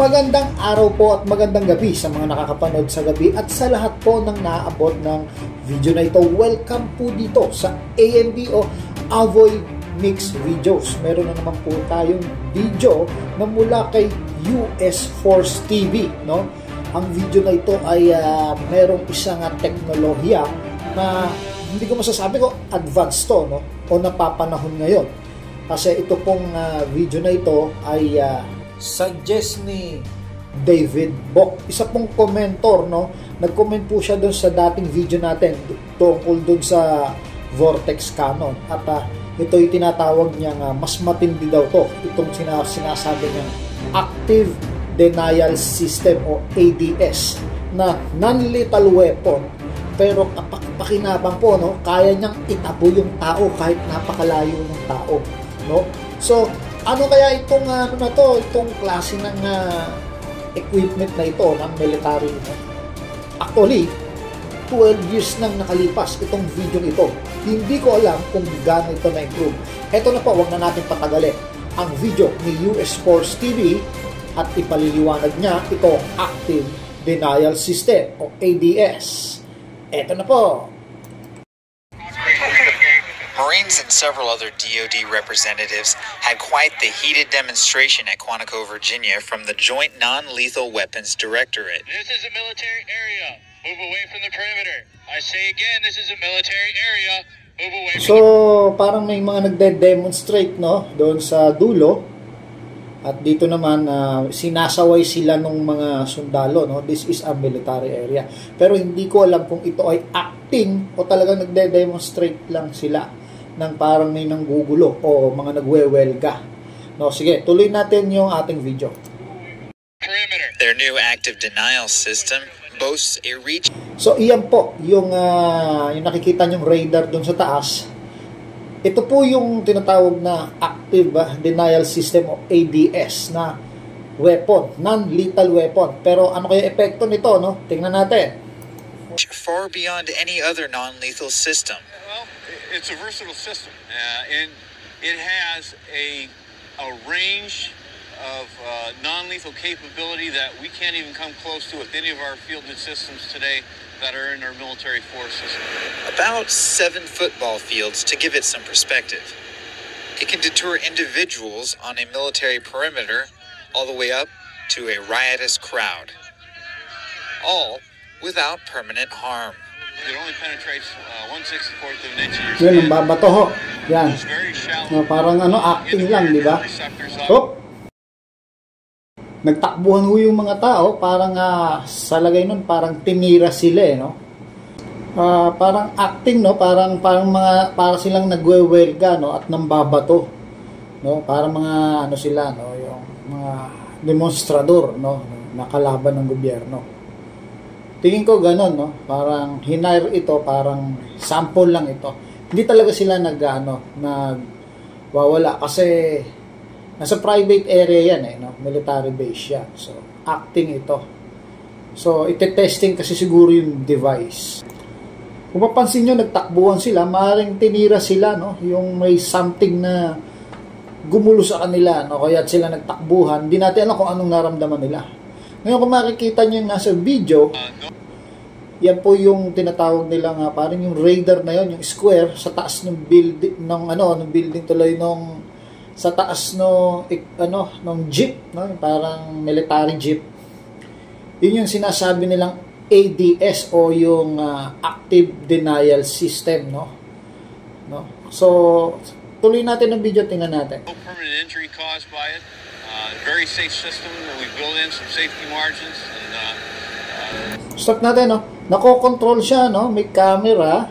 Magandang araw po at magandang gabi sa mga nakakapanood sa gabi at sa lahat po ng naaabot ng video na ito. Welcome po dito sa AMV o Avoy Mix Videos. Meron na naman po tayong video na mula kay US Force TV, no? Ang video na ito ay merong isang teknolohiya na hindi ko masasabi ko advanced to, no? O napapanahon ngayon. Kasi ito pong video na ito ay suggest ni David Bok, isa pong commentor, no? Nag-comment po siya doon sa dating video natin tungkol doon sa Vortex Cannon at ito yung tinatawag niyang mas matindi daw to, itong sinasabi niyang Active Denial System o ADS na non-lethal weapon, pero pakinabang po, no? Kaya niyang itabo yung tao kahit napakalayo ng tao, no? So ano kaya itong itong klase ng equipment na ito ng military? Actually, 12 years nang nakalipas itong video ito. Hindi ko alam kung gaano ito na-improve. Ito na po, wag na natin patagalin ang video ni US Force TV at ipaliliwanag niya ito Active Denial System o ADS. Ito na po. Marines and several other DoD representatives had quite the heated demonstration at Quantico, Virginia from the Joint Non-Lethal Weapons Directorate. This is a military area. Move away from the perimeter. I say again, this is a military area. Move away from parang may mga nagde-demonstrate, no, doon sa dulo. At dito naman sinasaway sila ng mga sundalo, no. This is a military area. Pero hindi ko alam kung ito ay acting o talagang nagde-demonstrate lang sila ng parang may nanggugulo o mga nagwewelga. No, sige, tuloy natin yung ating video. Their new active denial system boasts a reach. So iyan po yung nakikita nyong radar doon sa taas. Ito po yung tinatawag na active denial system o ADS na weapon, non-lethal weapon. Pero ano kaya epekto nito, no? Tingnan natin. Far beyond any other non-lethal system. Well, it's a versatile system, and it has a range of non-lethal capability that we can't even come close to with any of our fielded systems today that are in our military forces. About 7 football fields to give it some perspective. It can deter individuals on a military perimeter all the way up to a riotous crowd, all without permanent harm. It only penetrates 1/64 of an inch of your Yan, skin. ang babato ho. Yan. It's very shallow. Parang acting lang, di ba? Oh! Nagtakbuhan ho yung mga tao, parang sa lagay nun, parang tinira sila, no? Parang acting, no? Parang para silang nagwewelga, no? At nambabato, no? Parang mga sila, no? Yung mga demonstrador, no? Nakalaban ng gobyerno. Tingin ko ganun, no? Parang hinire ito, parang sample lang ito. Hindi talaga sila nagwawala kasi nasa private area yan, no? Military base yan. So, acting ito. So, ite-testing kasi siguro yung device. Kung mapansin nyo, nagtakbuhan sila, maaaring tinira sila, no? Yung may something na gumulo sa kanila, no? Kaya sila nagtakbuhan. Hindi natin alam kung anong naramdaman nila. Ngayon, kung makikita nyo yung nasa video, yan po yung tinatawag nila nga, parang yung radar na yon, yung square, sa taas ng building, ng building tuloy sa taas ng jeep, no? Parang military jeep. Yun yung sinasabi nilang ADS o yung Active Denial System, no? So, tuloy natin ang video, tingnan natin. No permanent injury caused by it. Very safe system. We build in some safety margins. Stop natin, no? Nako-control siya, no? May camera.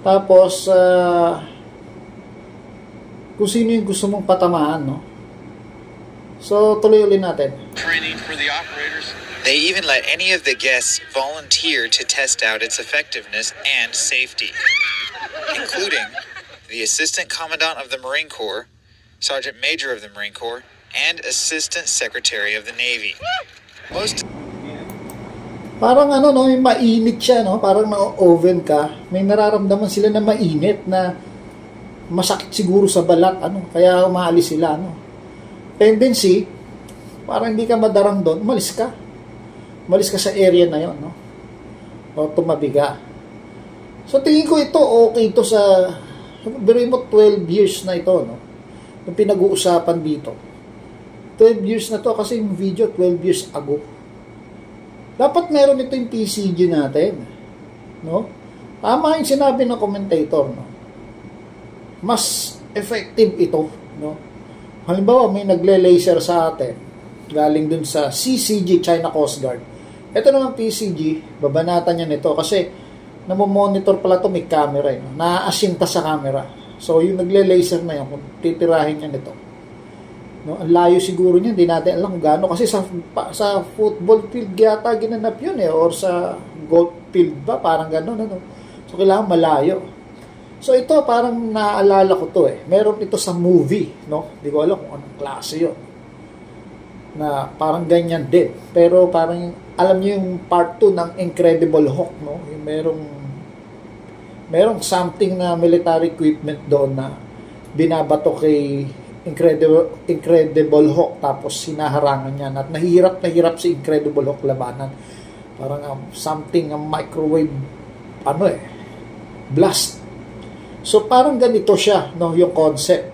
Tapos, kung sino yung gusto mong patamaan, no? So, tuloy ulit natin. Training for the operators. They even let any of the guests volunteer to test out its effectiveness and safety, including the Assistant Commandant of the Marine Corps, Sergeant Major of the Marine Corps, and Assistant Secretary of the Navy. Parang yung mainit siya, no? Parang na-oven ka. May nararamdaman sila na mainit, na masakit siguro sa balat, kaya umaalis sila, Tendency, Para hindi ka madarang doon, umalis ka. Umalis ka sa area na yon, no? O tumabi ka. So tingin ko ito, okay ito sa, very mo 12 years na ito, no? Yung pinag-uusapan dito. 12 years na to kasi yung video 12 years ago. Dapat meron ito yung PCG natin, no? Tama yung sinabi ng commentator, no? Mas effective ito, no? Halimbawa, may nagle-laser sa atin, galing dun sa CCG, China Coast Guard. Ito naman PCG, babanatan niya nito kasi namomonitor pala to, may camera, no? Naaasinta sa camera. So, yung nagle-laser na yan, kung titirahin niya nito, no? Ang layo siguro niya, hindi natin alam kung gaano. Kasi sa football field yata ginanap yun or sa golf field ba, parang gano'n. Ano? So, kailangan malayo. So, ito parang naalala ko to Meron ito sa movie, no? Hindi ko alam kung anong klase yun. Na parang ganyan din. Pero parang, alam niyo yung part 2 ng Incredible Hulk, no? Yung merong something na military equipment doon na binabato kay Incredible Hulk, tapos sinaharangan niya at nahirap si Incredible Hulk labanan. Parang something, microwave blast. So parang ganito siya, no, yung concept.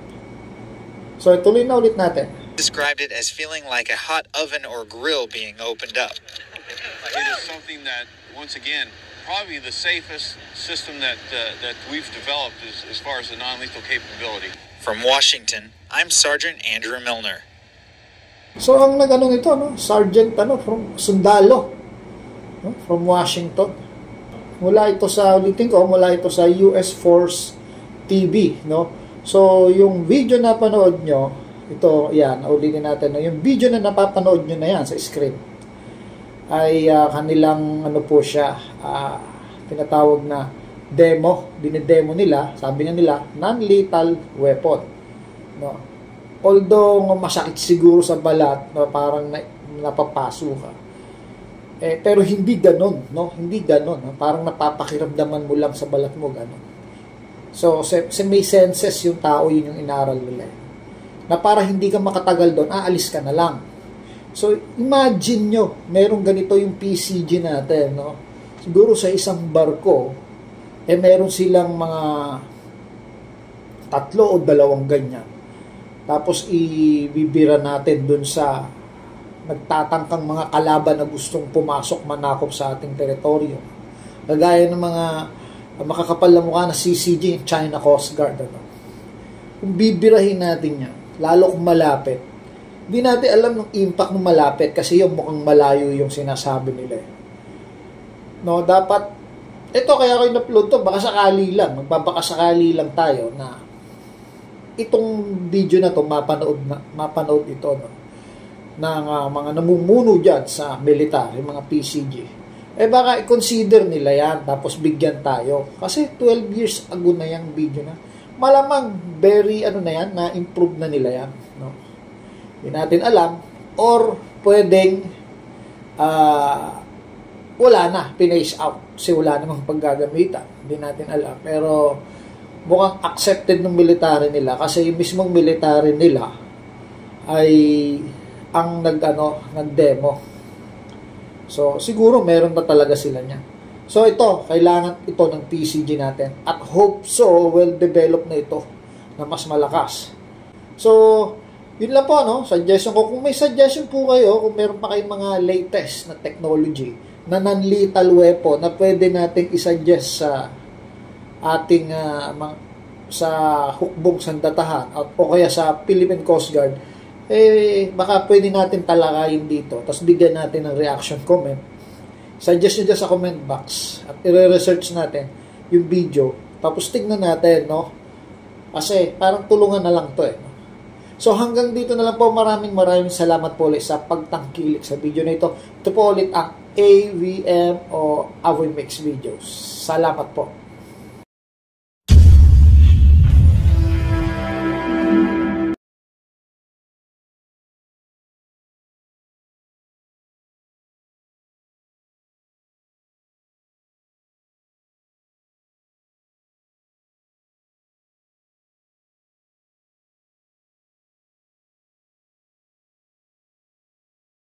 So ituloy na ulit natin. Described it as feeling like a hot oven or grill being opened up. It is something that, once again, probably the safest system that we've developed as far as the non-lethal capability. From Washington, I'm Sergeant Andrew Milner. So ang nag-ano ito, no? Sergeant from sundalo, no? From Washington. Mula ito sa US Force TV, no? So yung video na panood nyo, ito, yan, ulitin natin, no? Yung video na napapanood nyo na yan sa screen ay kanilang po siya, tinatawag na demo, dinidemo nila, sabi nga nila, non-lethal weapon, no? Although masakit siguro sa balat, no, parang napapaso ka, pero hindi ganon, no? Hindi ganon, no? Parang napapakiramdaman mo lang sa balat mo, ganon. So may senses yung tao, yun yung inaral nila, na para hindi ka makatagal doon, aalis ka na lang. So imagine nyo, merong ganito yung PCG natin, no? Siguro sa isang barko, meron silang mga 3 o 2 ganyan. Tapos ibibira natin dun sa nagtatangkang mga kalaban na gustong pumasok, manakop sa ating teritoryo. Kagaya ng mga makakapal na mukha na CCG, China Coast Guard. Ano? Kung bibirahin natin yan, lalo kung malapit, hindi natin alam ng impact ng malapit kasi yung mukhang malayo yung sinasabi nila. No, dapat, ito kaya ko in-upload to, baka sakali lang, magbabakasakali lang tayo na itong video na to mapanood ito, no, ng mga namumuno dyan sa military, mga PCG. Baka i-consider nila yan, tapos bigyan tayo. Kasi 12 years ago na yung video na. Malamang very, na yan, na-improve na nila yan, no? Hindi natin alam, or pwedeng, wala na, pinace out. Kasi wala namang paggagamitan. Hindi natin alam. Pero mukhang accepted ng military nila kasi yung mismong military nila ay ang nag-demo. So siguro meron na talaga sila niya. So ito, kailangan ito ng PCG natin. At hope so, well develop na ito na mas malakas. So yun lang po, no? Suggestion ko. Kung may suggestion po kayo, kung meron pa kayong mga latest na technology na non-lethal weapon na pwede nating isuggest sa ating sa hukbong sandatahan o kaya sa Philippine Coast Guard, baka pwede natin talakayin dito, tapos bigyan natin ng reaction comment. Suggest nyo dyan sa comment box at i-research natin yung video, tapos tignan natin, no? Kasi parang tulungan na lang to, no? So hanggang dito na lang po. Maraming salamat po ulit sa pagtangkilik sa video na ito. Ito po ulit ang AVM o Avoy Mix Videos. Salamat po.